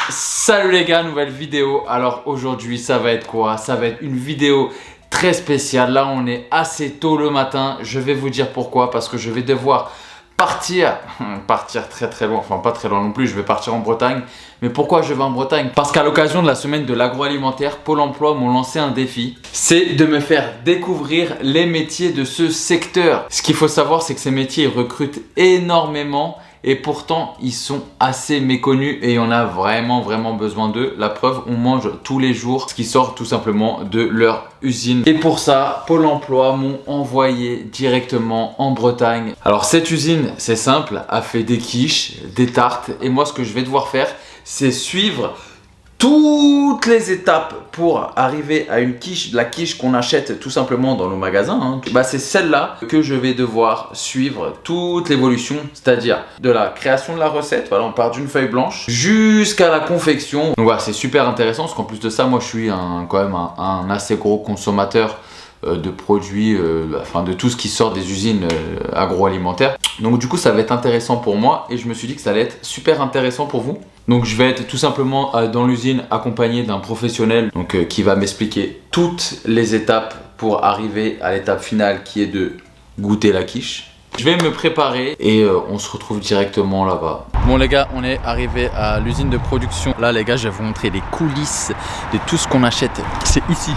Salut les gars, nouvelle vidéo. Alors aujourd'hui ça va être quoi? Ça va être une vidéo très spéciale. Là on est assez tôt le matin. Je vais vous dire pourquoi. Parce que je vais devoir partir très loin. Enfin pas très loin non plus, je vais partir en Bretagne. Mais pourquoi je vais en Bretagne? Parce qu'à l'occasion de la semaine de l'agroalimentaire, Pôle emploi m'ont lancé un défi. C'est de me faire découvrir les métiers de ce secteur. Ce qu'il faut savoir, c'est que ces métiers ils recrutent énormément. Et pourtant, ils sont assez méconnus et on a vraiment besoin d'eux. La preuve, on mange tous les jours ce qui sort tout simplement de leur usine. Et pour ça, Pôle emploi m'ont envoyé directement en Bretagne. Alors cette usine, c'est simple, a fait des quiches, des tartes. Et moi, ce que je vais devoir faire, c'est suivre toutes les étapes pour arriver à une quiche, la quiche qu'on achète tout simplement dans nos magasins. Bah, c'est celle-là que je vais devoir suivre toute l'évolution, c'est-à-dire de la création de la recette, voilà, on part d'une feuille blanche jusqu'à la confection. Donc voilà, c'est super intéressant parce qu'en plus de ça, moi je suis quand même un assez gros consommateur de produits, enfin de tout ce qui sort des usines agroalimentaires. Donc du coup ça va être intéressant pour moi et je me suis dit que ça allait être super intéressant pour vous. Donc je vais être tout simplement dans l'usine accompagné d'un professionnel qui va m'expliquer toutes les étapes pour arriver à l'étape finale qui est de goûter la quiche. Je vais me préparer et on se retrouve directement là-bas. Bon les gars, on est arrivé à l'usine de production. Là les gars, je vais vous montrer les coulisses de tout ce qu'on achète. C'est ici.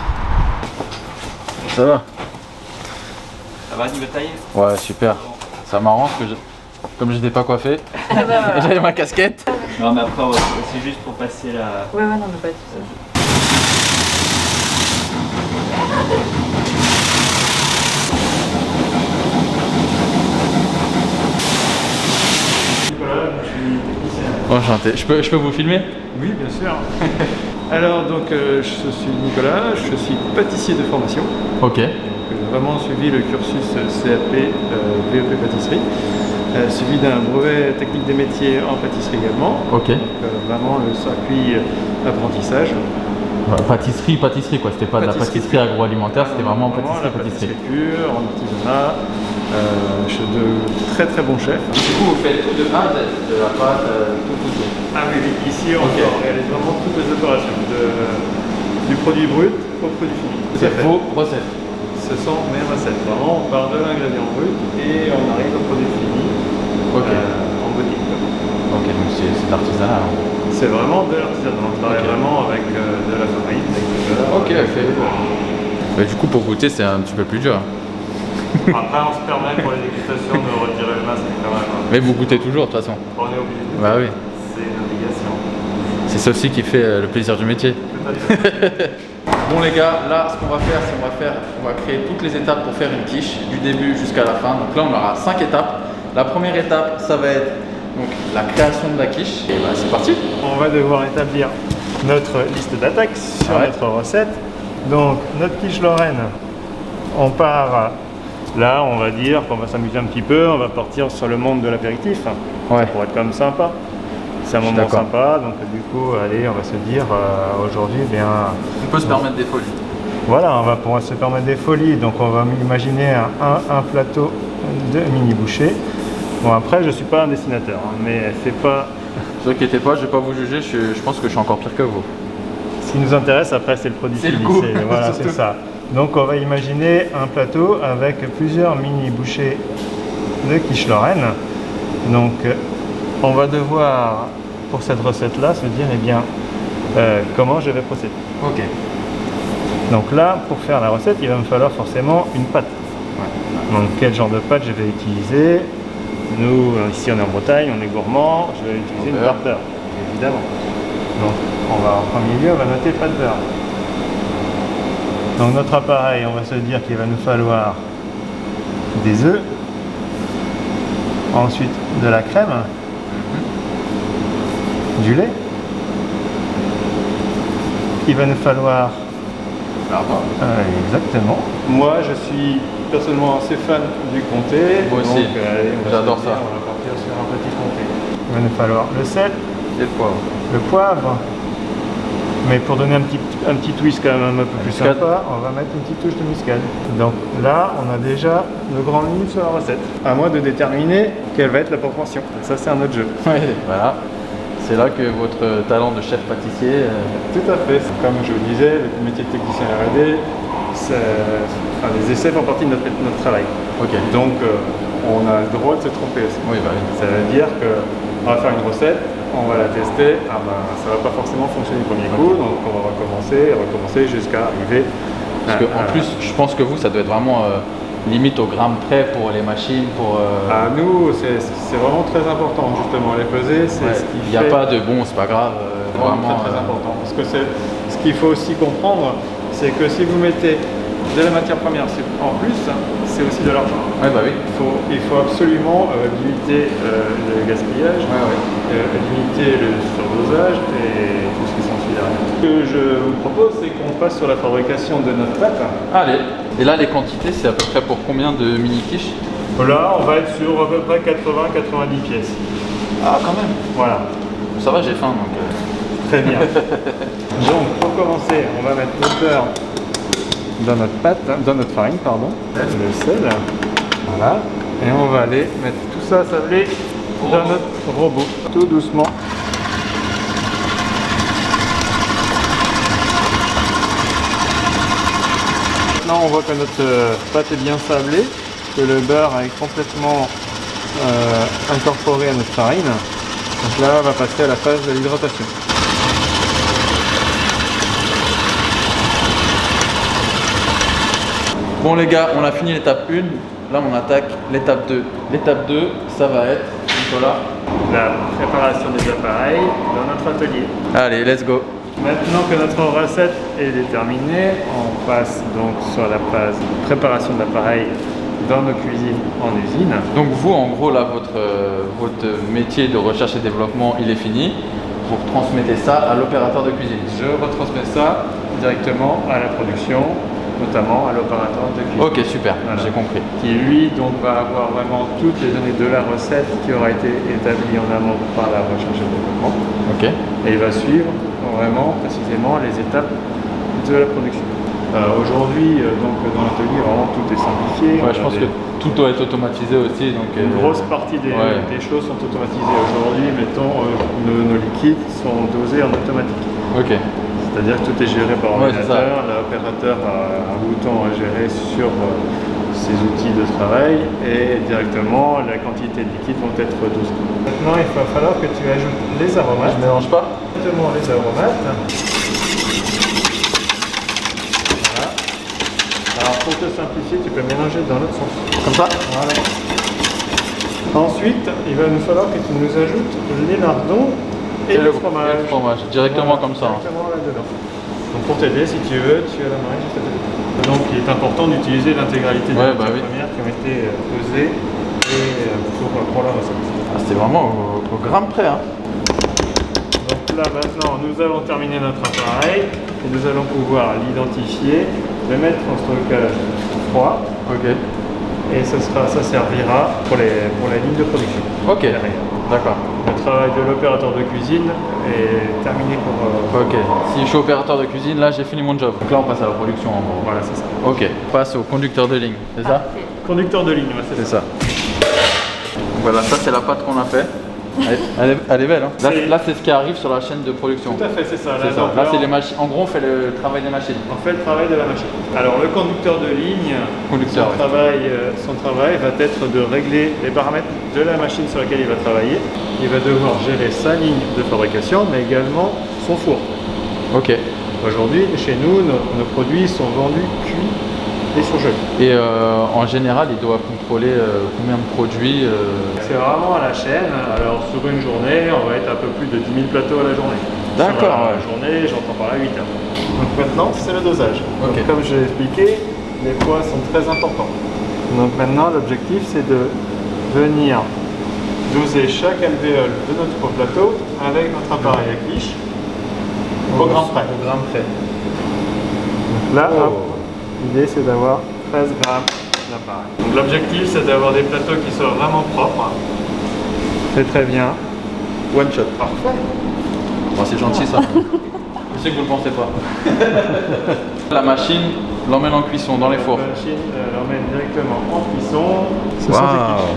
Ça va? Ça va niveau taille? Ouais, super. Ça m'arrange que comme j'étais pas coiffé, j'avais ma casquette. Non mais après c'est juste pour passer la... Ouais non mais pas tout ça. Nicolas, je suis technicien. Enchanté. Je peux vous filmer? Oui, bien sûr. Alors donc je suis Nicolas, je suis pâtissier de formation. Ok. J'ai vraiment suivi le cursus CAP BEP pâtisserie, suivi d'un brevet technique des métiers en pâtisserie également. Ok. Donc vraiment le circuit apprentissage. Ouais, pâtisserie quoi, c'était pas de la pâtisserie agroalimentaire, c'était vraiment pâtisserie pure, en artisanat, de très bons chefs. Du coup vous faites tout de A à Z, de la pâte, tout. Ah oui, ici on réalise vraiment toutes les opérations, du produit brut au produit fini. C'est vos recettes. Ce sont mes recettes, vraiment on part de l'ingrédient brut et on arrive au produit fini en boutique. Ok, donc c'est de l'artisanat. C'est vraiment de l'artisanat, on travaille vraiment avec de la farine, avec du beurre. Ok, mais du coup pour goûter c'est un petit peu plus dur. Après on se permet pour les dégustations de retirer le masque quand même. Mais vous goûtez toujours de toute façon. On est obligé de Bah oui. C'est une obligation. C'est ça aussi qui fait le plaisir du métier. Tout à fait. Bon les gars, là ce qu'on va faire, c'est on va créer toutes les étapes pour faire une quiche, du début jusqu'à la fin. Donc là on aura 5 étapes. La première étape, ça va être donc la création de la quiche. Et bah c'est parti. On va devoir établir notre liste d'attaques sur notre recette. Donc notre quiche Lorraine, on part, là on va dire qu'on va s'amuser un petit peu, on va partir sur le monde de l'apéritif. Ouais. Ça pourrait être quand même sympa. C'est un moment sympa, donc du coup, allez, on va se dire aujourd'hui, bien... On peut se permettre des folies. Voilà, on va pouvoir se permettre des folies, donc on va imaginer un plateau de mini bouchées. Bon après, je suis pas un dessinateur, mais c'est pas... Ne vous inquiétez pas, je vais pas vous juger, je pense que je suis encore pire que vous. Ce qui nous intéresse après, c'est le produit fini. C'est le goût. Voilà, c'est ça. Donc on va imaginer un plateau avec plusieurs mini bouchées de quiche Lorraine. Donc on va devoir, pour cette recette-là, se dire, eh bien, comment je vais procéder. Ok. Donc là, pour faire la recette, il va me falloir forcément une pâte. Ouais. Donc quel genre de pâte je vais utiliser? Nous, ici on est en Bretagne, on est gourmand, je vais utiliser une pâte beurre, évidemment. Donc on va en premier lieu, on va noter pâte beurre. Donc notre appareil, on va se dire qu'il va nous falloir des œufs, ensuite de la crème, du lait, il va nous falloir... exactement. Moi je suis personnellement assez fan du comté. Moi aussi, j'adore ça. On va partir sur un petit comté. Il va nous falloir le sel et le poivre. Le poivre. Mais pour donner un petit twist quand même un peu plus sympa, on va mettre une petite touche de muscade. Donc là, on a déjà le grand ligne sur la recette. À moi de déterminer quelle va être la proportion. Ça, c'est un autre jeu. Ouais, voilà. C'est là que votre talent de chef pâtissier... Tout à fait. Comme je vous disais, le métier de technicien R&D, les essais font partie de notre travail. Ok. Donc, on a le droit de se tromper aussi. Oui, bah oui. Ça veut dire qu'on va faire une recette, on va la tester, ça ne va pas forcément fonctionner du premier coup, donc on va recommencer jusqu'à arriver. Parce qu'en plus, je pense que vous, ça doit être vraiment limite au gramme près pour les machines, pour... Nous, c'est vraiment très important, justement, les peser, c'est ce qui fait... Il n'y a pas de bon, c'est pas grave, vraiment très important. Parce que ce qu'il faut aussi comprendre, c'est que si vous mettez de la matière première en plus, c'est aussi de l'argent. Ouais, bah oui. Il faut absolument limiter le gaspillage, limiter le surdosage et tout ce qui s'ensuit derrière. Ce que je vous propose, c'est qu'on passe sur la fabrication de notre pâte. Allez. Et là, les quantités, c'est à peu près pour combien de mini-quiches? Là, on va être sur à peu près 80-90 pièces. Ah, quand même. Voilà. Ça va, j'ai faim, donc... Très bien. Donc, pour commencer, on va mettre notre beurre dans notre pâte, dans notre farine, pardon, le sel, voilà, et on va aller mettre tout ça sablé dans notre robot, tout doucement. Maintenant on voit que notre pâte est bien sablée, que le beurre est complètement incorporé à notre farine, donc là on va passer à la phase de l'hydratation. Bon les gars, on a fini l'étape 1, là on attaque l'étape 2. L'étape 2, ça va être, Nicolas, la préparation des appareils dans notre atelier. Allez, let's go. Maintenant que notre recette est déterminée, on passe donc sur la phase préparation de l'appareil dans nos cuisines en usine. Donc vous, en gros, là, votre métier de recherche et développement, il est fini. Vous transmettez ça à l'opérateur de cuisine. Je retransmets ça directement à la production, notamment à l'opérateur de cuisine. Ok, super, voilà. J'ai compris. Qui lui donc va avoir vraiment toutes les données de la recette qui aura été établie en amont par la recherche et développement. Ok. Et il va suivre vraiment précisément les étapes de la production. Aujourd'hui, donc dans l'atelier, vraiment tout est simplifié. Ouais, je pense que tout doit être automatisé aussi. Donc, une grosse partie des choses sont automatisées. Aujourd'hui, mettons, nos liquides sont dosés en automatique. Ok. C'est-à-dire que tout est géré par ordinateur, l'opérateur a un bouton à gérer sur ses outils de travail et directement la quantité de liquide vont être dosées. Maintenant il va falloir que tu ajoutes les aromates. Je mélange pas? Exactement les aromates. Voilà. Alors pour te simplifier, tu peux mélanger dans l'autre sens. Comme ça? Voilà. Ensuite, il va nous falloir que tu nous ajoutes les lardons et le fromage. Et le fromage, directement comme ça. Directement là-dedans. Donc pour t'aider, si tu veux, tu as la main juste à côté. Donc il est important d'utiliser l'intégralité des matières premières qui ont été pesées pour la recette. Ah, c'est vraiment au gramme près. Hein. Donc là maintenant, nous avons terminé notre appareil et nous allons pouvoir l'identifier, le mettre en stockage froid. Ok. Et ça servira pour la ligne de production. Ok. D'accord. Le travail de l'opérateur de cuisine est terminé pour... Ok. Si je suis opérateur de cuisine, là j'ai fini mon job. Donc là on passe à la production en gros. Voilà, c'est ça. Ok. On passe au conducteur de ligne, c'est ça? Conducteur de ligne, c'est ça. Voilà, ça c'est la pâte qu'on a fait. Elle est belle. Hein. Là c'est ce qui arrive sur la chaîne de production. Tout à fait, c'est ça. Là c'est les machines. En gros on fait le travail des machines. On fait le travail de la machine. Alors le conducteur de ligne, son travail va être de régler les paramètres de la machine sur laquelle il va travailler. Il va devoir gérer sa ligne de fabrication, mais également son four. Ok. Aujourd'hui, chez nous, nos produits sont vendus cuits et surgelés. Et en général, il doit contrôler combien de produits C'est vraiment à la chaîne. Alors sur une journée, on va être à peu plus de 10 000 plateaux à la journée. D'accord. Sur la journée, j'entends par là 8 heures. Donc maintenant, c'est le dosage. Okay. Donc, comme je l'ai expliqué, les poids sont très importants. Donc maintenant, l'objectif, c'est de venir doser chaque alvéole de notre plateau avec notre appareil à quiche au gramme près. Donc là, l'idée c'est d'avoir 13 grammes d'appareil. Donc l'objectif c'est d'avoir des plateaux qui soient vraiment propres. C'est très bien. One shot. Parfait. Bon, c'est gentil ça. Je sais que vous ne le pensez pas. La machine l'emmène en cuisson dans les fours. La machine l'emmène directement en cuisson. Ce Wow. sont des quiches.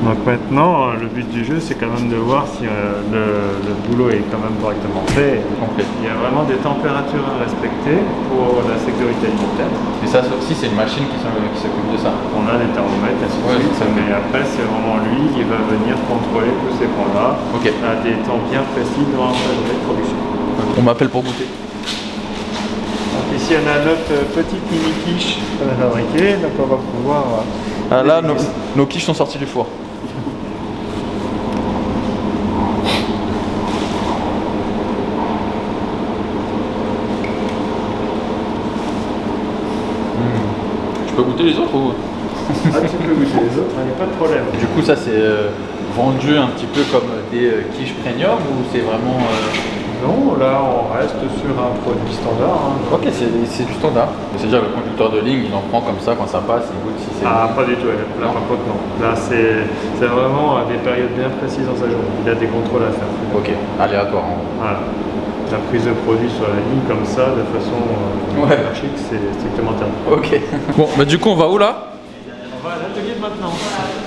Donc maintenant, le but du jeu, c'est quand même de voir si le boulot est quand même correctement fait. Complet. Il y a vraiment des températures à respecter pour la sécurité alimentaire. Et ça aussi, c'est une machine qui s'occupe de ça. On a des thermomètres, ainsi de Ouais, suite, ça mais après, c'est vraiment lui qui va venir contrôler tous ces points-là Ok. à des temps bien précis dans sa journée de production. On m'appelle pour goûter. Donc ici, on a notre petite mini quiche qu'on a fabriquée, donc on va pouvoir... Ah là, nos quiches sont sorties du four. Je peux goûter les autres ou... Ah, tu peux goûter les autres, il n'y a pas de problème. Du coup, ça c'est vendu un petit peu comme des quiches premium ou c'est vraiment... Non, là on reste sur un produit standard. Hein. Ok, c'est du standard. C'est-à-dire le conducteur de ligne, il en prend comme ça quand ça passe, il goûte si c'est... Ah, pas du tout, là par contre non. Là c'est vraiment à des périodes bien précises dans sa journée. Il a des contrôles à faire. Ok, aléatoire. Hein. Voilà. La prise de produit sur la ligne comme ça, de façon anarchique, c'est strictement interdit. Ok. Bon, bah du coup on va où là? On va à l'atelier de maintenance.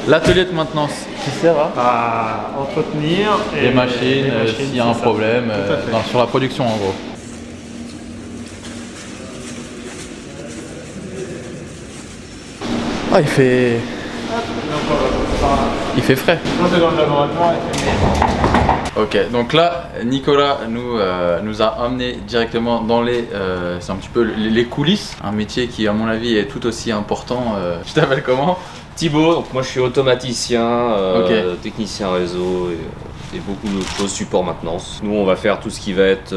L'atelier de maintenance qui sert à entretenir les machines, s'il y a un problème sur la production en gros. Ah, il fait frais. Quand c'est dans le laboratoire, il fait mieux. Ok, donc là, Nicolas nous a amené directement dans c'est un petit peu les coulisses. Un métier qui, à mon avis, est tout aussi important. Je t'appelle comment? Thibaut, donc moi je suis automaticien, Ok. technicien réseau et beaucoup d'autres choses, support maintenance. Nous on va faire tout ce qui va être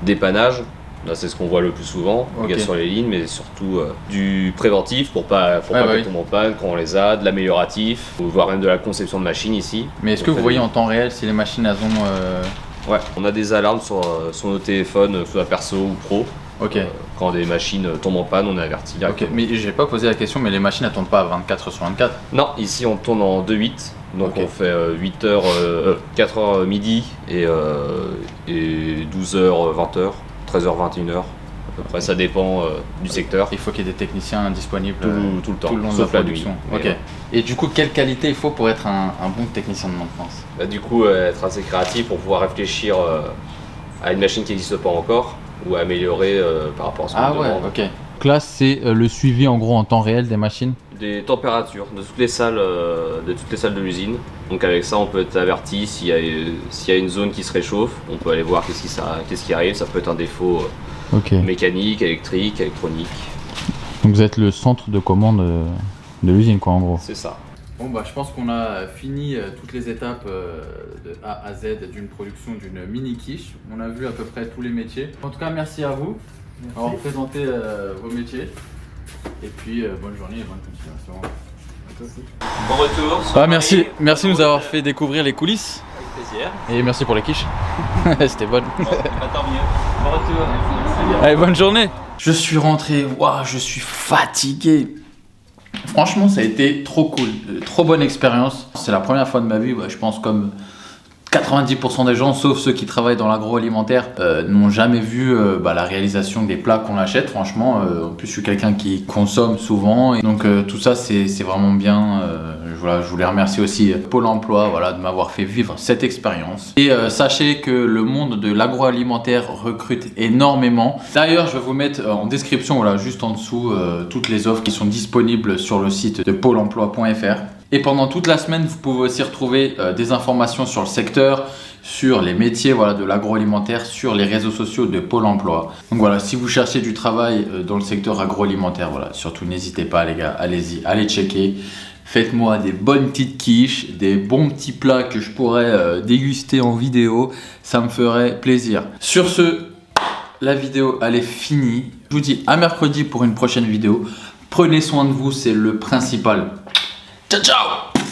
dépannage. Là c'est ce qu'on voit le plus souvent, Ok. les gars sur les lignes, mais surtout du préventif pour pas bah qu'elles oui. tombent en panne quand on les a, de l'amélioratif, voire même de la conception de machines ici. Mais est-ce que vous voyez en temps réel si les machines elles ont... Ouais, on a des alarmes sur nos téléphones, que ce soit perso ou pro. Ok. Quand des machines tombent en panne, on est averti Ok, directement. mais j'ai pas posé la question, mais les machines elles tournent pas à 24/24. Non, ici on tourne en 2/8, donc Ok. on fait 4h midi et 12h 20h, 13h 21h. À peu près, ça dépend du secteur. Il faut qu'il y ait des techniciens disponibles Tout le temps, tout le long de sauf la la nuit. production. Mais Ok. ouais. Et du coup, quelle qualité il faut pour être un bon technicien de maintenance? Bah, du coup, être assez créatif pour pouvoir réfléchir à une machine qui n'existe pas encore ou à améliorer par rapport à ce qu'on Ah nous ouais, demande. ok. Donc là, c'est le suivi en gros en temps réel des machines. Des températures de toutes les salles de l'usine. Donc avec ça, on peut être averti s'il y a une zone qui se réchauffe. On peut aller voir qu'est-ce qui arrive. Ça peut être un défaut Ok. mécanique, électrique, électronique. Donc vous êtes le centre de commande de l'usine quoi en gros. C'est ça. Bon bah je pense qu'on a fini toutes les étapes de A à Z d'une production d'une mini quiche. On a vu à peu près tous les métiers. En tout cas merci à vous d'avoir présenté vos métiers. Et puis bonne journée et bonne continuation. Bon retour. Ah, merci de nous avoir fait découvrir les coulisses. Avec plaisir. Et merci pour les quiches. C'était bonne. Bon, bah, tant mieux. Bon retour. Allez, bonne journée. Je suis rentré, waouh, je suis fatigué. Franchement, ça a été trop cool, trop bonne expérience. C'est la première fois de ma vie, je pense comme 90% des gens, sauf ceux qui travaillent dans l'agroalimentaire, n'ont jamais vu la réalisation des plats qu'on achète. Franchement, en plus je suis quelqu'un qui consomme souvent, et donc tout ça c'est vraiment bien. Voilà, je voulais remercier aussi Pôle Emploi, voilà, de m'avoir fait vivre cette expérience. Et sachez que le monde de l'agroalimentaire recrute énormément. D'ailleurs, je vais vous mettre en description, voilà, juste en dessous, toutes les offres qui sont disponibles sur le site de pôle emploi.fr. Et pendant toute la semaine, vous pouvez aussi retrouver des informations sur le secteur, sur les métiers de l'agroalimentaire, sur les réseaux sociaux de Pôle Emploi. Donc voilà, si vous cherchez du travail dans le secteur agroalimentaire, surtout n'hésitez pas les gars, allez-y, allez checker. Faites-moi des bonnes petites quiches, des bons petits plats que je pourrais déguster en vidéo, ça me ferait plaisir. Sur ce, la vidéo elle est finie. Je vous dis à mercredi pour une prochaine vidéo. Prenez soin de vous, c'est le principal. Ciao ciao!